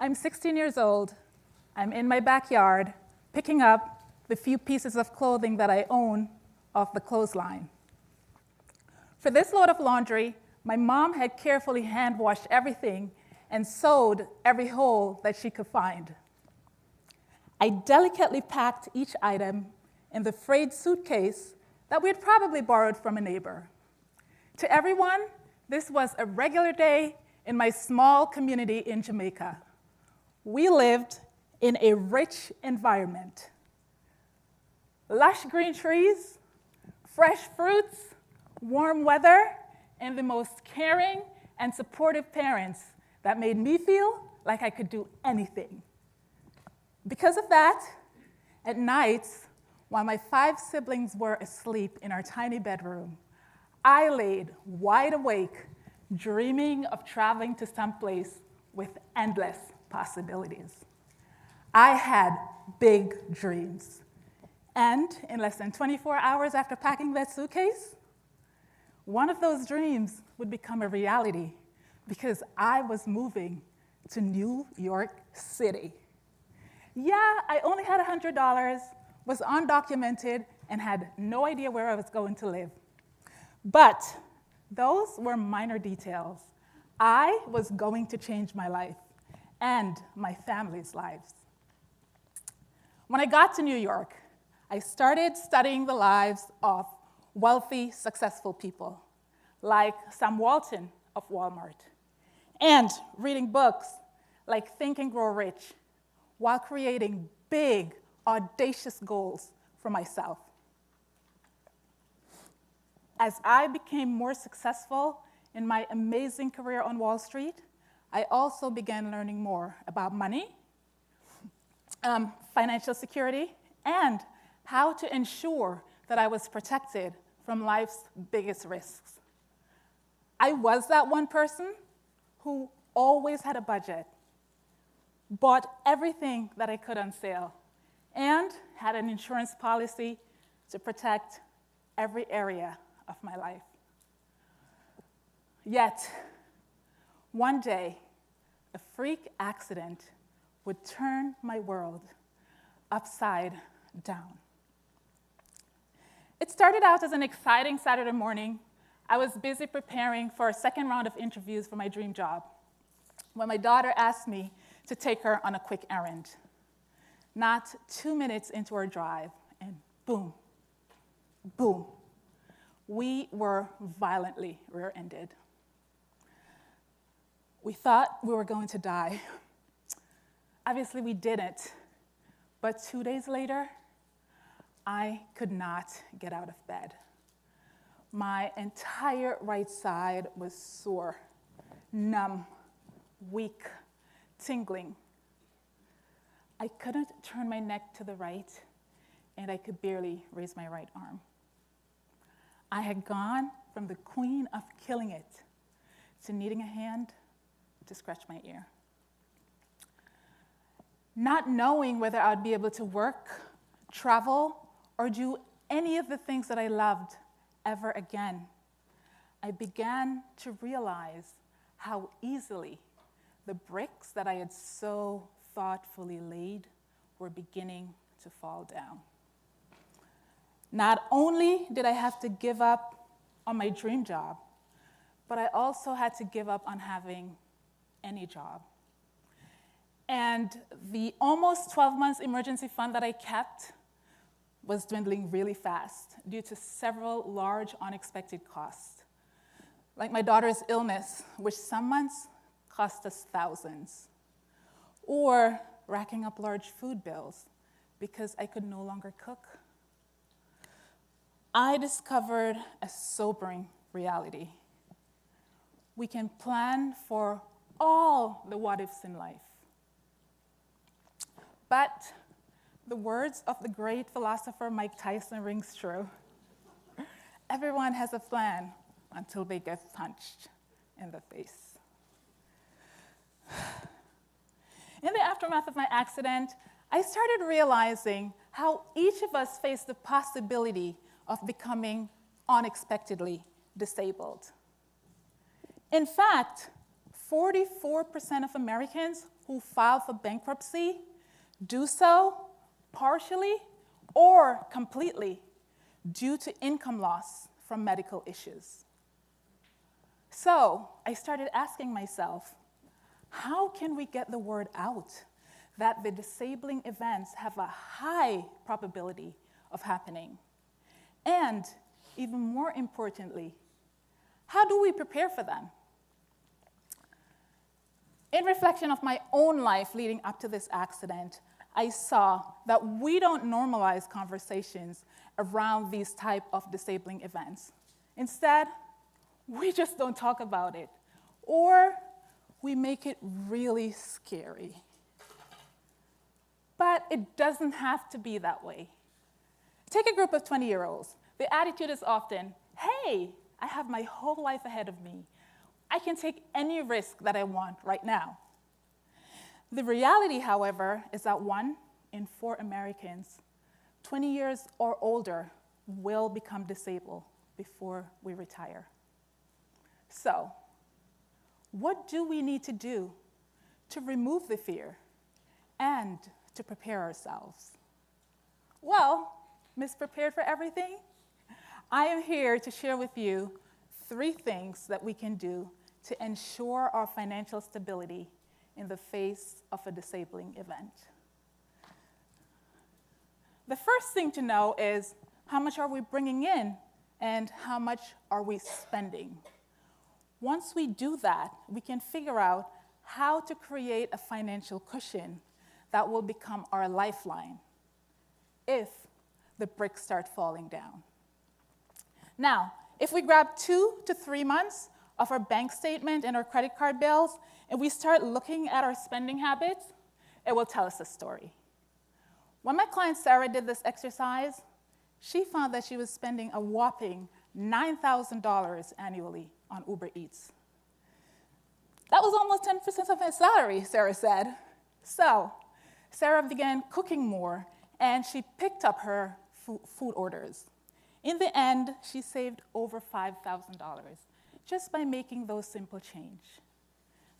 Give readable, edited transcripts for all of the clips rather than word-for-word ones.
I'm 16 years old. I'm in my backyard, picking up the few pieces of clothing that I own off the clothesline. For this load of laundry, my mom had carefully hand-washed everything and sewed every hole that she could find. I delicately packed each item in the frayed suitcase that we had probably borrowed from a neighbor. To everyone, this was a regular day in my small community in Jamaica. We lived in a rich environment. Lush green trees, fresh fruits, warm weather, and the most caring and supportive parents that made me feel like I could do anything. Because of that, at nights, while my 5 siblings were asleep in our tiny bedroom, I laid wide awake, dreaming of traveling to some place with endless possibilities. I had big dreams. And in less than 24 hours after packing that suitcase, one of those dreams would become a reality because I was moving to New York City. Yeah, I only had $100, was undocumented, and had no idea where I was going to live. But those were minor details. I was going to change my life and my family's lives. When I got to New York, I started studying the lives of wealthy, successful people, like Sam Walton of Walmart, and reading books like Think and Grow Rich, while creating big, audacious goals for myself. As I became more successful in my amazing career on Wall Street, I also began learning more about money, financial security, and how to ensure that I was protected from life's biggest risks. I was that one person who always had a budget, bought everything that I could on sale, and had an insurance policy to protect every area of my life. Yet, one day, a freak accident would turn my world upside down. It started out as an exciting Saturday morning. I was busy preparing for a second round of interviews for my dream job when my daughter asked me to take her on a quick errand. Not 2 minutes into our drive, and boom, boom, we were violently rear-ended. We thought we were going to die. Obviously, we didn't. But 2 days later, I could not get out of bed. My entire right side was sore, numb, weak, tingling. I couldn't turn my neck to the right, and I could barely raise my right arm. I had gone from the queen of killing it to needing a hand to scratch my ear. Not knowing whether I would be able to work, travel, or do any of the things that I loved ever again, I began to realize how easily the bricks that I had so thoughtfully laid were beginning to fall down. Not only did I have to give up on my dream job, but I also had to give up on having any job. And the almost 12 months emergency fund that I kept was dwindling really fast due to several large unexpected costs, like my daughter's illness, which some months cost us thousands, or racking up large food bills because I could no longer cook. I discovered a sobering reality. We can plan for all the what-ifs in life, but the words of the great philosopher Mike Tyson rings true. Everyone has a plan until they get punched in the face. In the aftermath of my accident, I started realizing how each of us faced the possibility of becoming unexpectedly disabled. In fact, 44% of Americans who file for bankruptcy do so partially or completely due to income loss from medical issues. So I started asking myself, how can we get the word out that the disabling events have a high probability of happening? And even more importantly, how do we prepare for them? In reflection of my own life leading up to this accident, I saw that we don't normalize conversations around these type of disabling events. Instead, we just don't talk about it, or we make it really scary. But it doesn't have to be that way. Take a group of 20-year-olds. The attitude is often, hey, I have my whole life ahead of me. I can take any risk that I want right now. The reality, however, is that 1 in 4 Americans, 20 years or older, will become disabled before we retire. So, what do we need to do to remove the fear and to prepare ourselves? Well, Miss Prepared for Everything, I am here to share with you 3 things that we can do to ensure our financial stability in the face of a disabling event. The first thing to know is how much are we bringing in and how much are we spending? Once we do that, we can figure out how to create a financial cushion that will become our lifeline if the bricks start falling down. Now, if we grab 2 to 3 months of our bank statement and our credit card bills, and we start looking at our spending habits, it will tell us a story. When my client Sarah did this exercise, she found that she was spending a whopping $9,000 annually on Uber Eats. That was almost 10% of her salary, Sarah said. So Sarah began cooking more, and she picked up her food orders. In the end, she saved over $5,000 just by making those simple changes.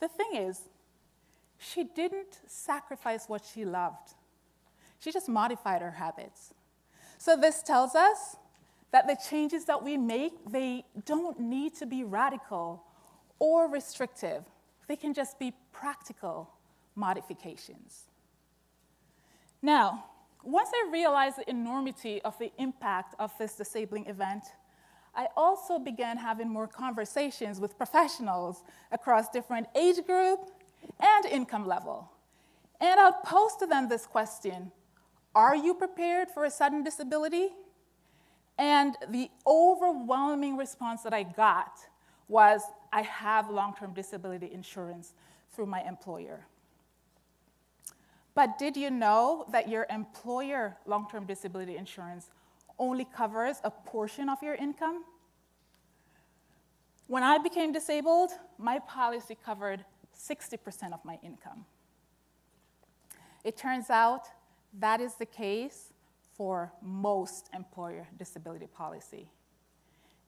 The thing is, she didn't sacrifice what she loved. She just modified her habits. So this tells us that the changes that we make, they don't need to be radical or restrictive. They can just be practical modifications. Now, once I realized the enormity of the impact of this disabling event, I also began having more conversations with professionals across different age group and income level. And I'll pose to them this question: are you prepared for a sudden disability? And the overwhelming response that I got was, I have long-term disability insurance through my employer. But did you know that your employer long-term disability insurance only covers a portion of your income? When I became disabled, my policy covered 60% of my income. It turns out that is the case for most employer disability policy.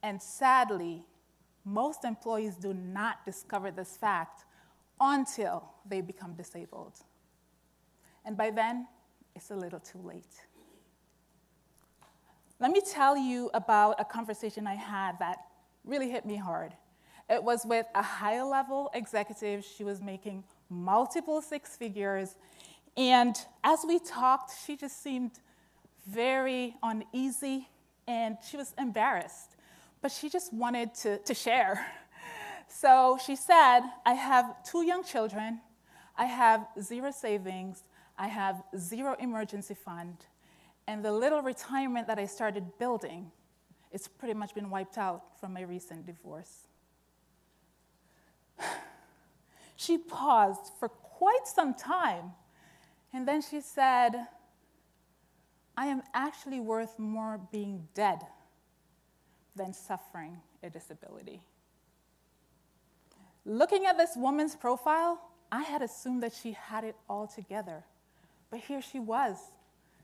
And sadly, most employees do not discover this fact until they become disabled. And by then, it's a little too late. Let me tell you about a conversation I had that really hit me hard. It was with a high-level executive. She was making multiple 6 figures. And as we talked, she just seemed very uneasy, and she was embarrassed. But she just wanted to share. So she said, I have 2 young children. I have 0 savings. I have 0 emergency fund. And the little retirement that I started building, it's pretty much been wiped out from my recent divorce. She paused for quite some time, and then she said, I am actually worth more being dead than suffering a disability. Looking at this woman's profile, I had assumed that she had it all together. But here she was,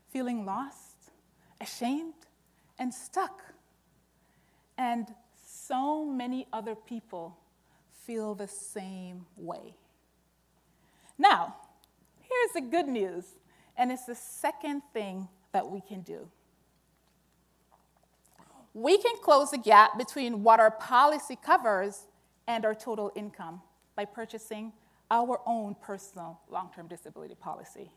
feeling lost, ashamed, and stuck. And so many other people feel the same way. Now, here's the good news, and it's the second thing that we can do. We can close the gap between what our policy covers and our total income by purchasing our own personal long-term disability policy.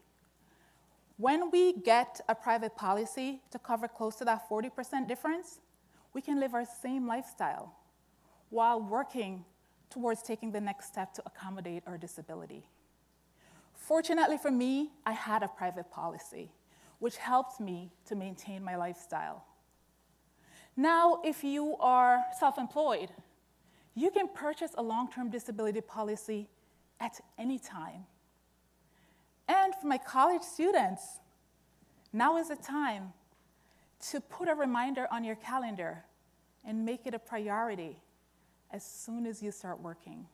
When we get a private policy to cover close to that 40% difference, we can live our same lifestyle while working towards taking the next step to accommodate our disability. Fortunately for me, I had a private policy, which helped me to maintain my lifestyle. Now, if you are self-employed, you can purchase a long-term disability policy at any time. And for my college students, now is the time to put a reminder on your calendar and make it a priority as soon as you start working.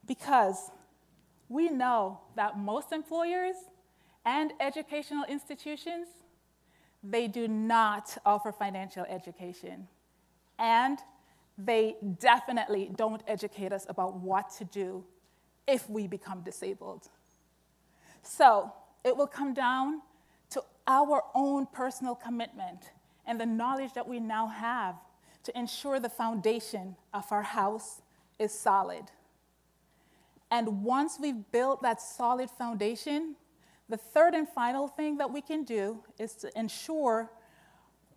Because we know that most employers and educational institutions, they do not offer financial education. And they definitely don't educate us about what to do if we become disabled. So it will come down to our own personal commitment and the knowledge that we now have to ensure the foundation of our house is solid. And once we've built that solid foundation, the third and final thing that we can do is to ensure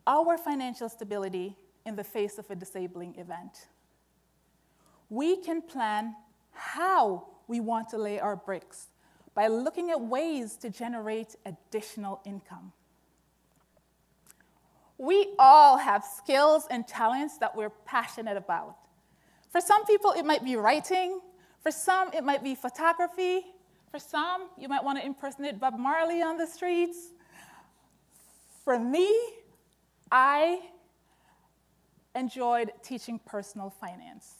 our financial stability in the face of a disabling event. We can plan how we want to lay our bricks by looking at ways to generate additional income. We all have skills and talents that we're passionate about. For some people, it might be writing. For some, it might be photography. For some, you might want to impersonate Bob Marley on the streets. For me, I enjoyed teaching personal finance.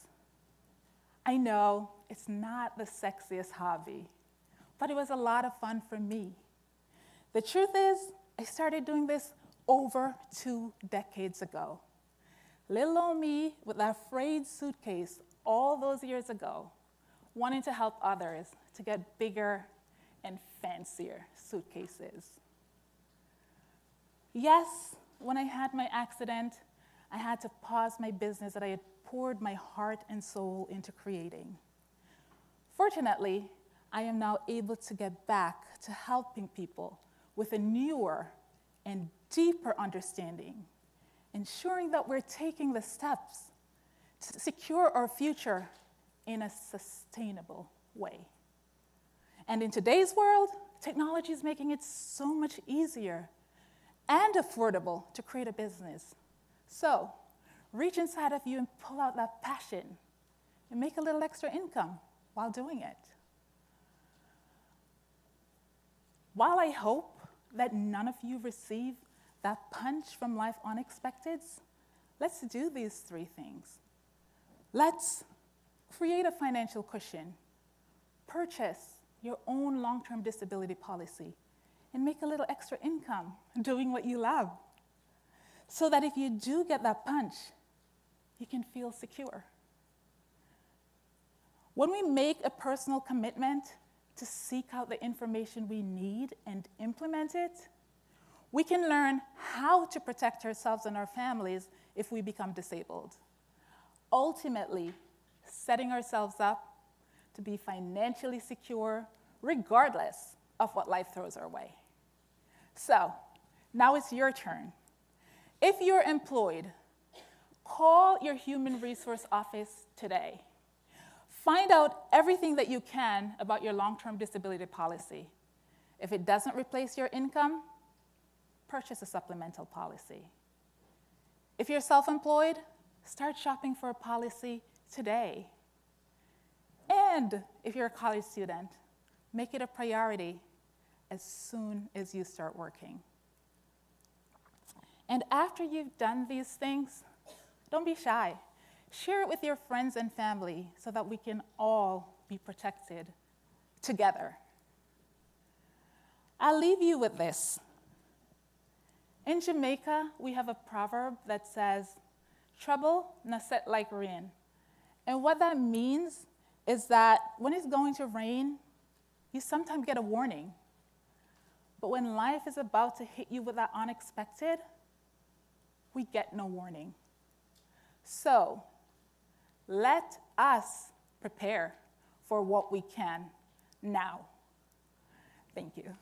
I know it's not the sexiest hobby, but it was a lot of fun for me. The truth is, I started doing this over 2 decades ago. Little old me with that frayed suitcase all those years ago, wanting to help others to get bigger and fancier suitcases. Yes, when I had my accident, I had to pause my business that I had poured my heart and soul into creating. Fortunately, I am now able to get back to helping people with a newer and deeper understanding, ensuring that we're taking the steps to secure our future in a sustainable way. And in today's world, technology is making it so much easier and affordable to create a business. So, reach inside of you and pull out that passion and make a little extra income while doing it. While I hope that none of you receive that punch from life unexpected, let's do these 3 things. Let's create a financial cushion, purchase your own long-term disability policy, and make a little extra income doing what you love, so that if you do get that punch, you can feel secure. When we make a personal commitment to seek out the information we need and implement it, we can learn how to protect ourselves and our families if we become disabled, ultimately setting ourselves up to be financially secure regardless of what life throws our way. So, now it's your turn. If you're employed, call your human resource office today. Find out everything that you can about your long-term disability policy. If it doesn't replace your income, purchase a supplemental policy. If you're self-employed, start shopping for a policy today. And if you're a college student, make it a priority as soon as you start working. And after you've done these things, don't be shy. Share it with your friends and family so that we can all be protected together. I'll leave you with this. In Jamaica, we have a proverb that says, "Trouble na set like rain." And what that means is that when it's going to rain, you sometimes get a warning. But when life is about to hit you with that unexpected, we get no warning. So let us prepare for what we can now. Thank you.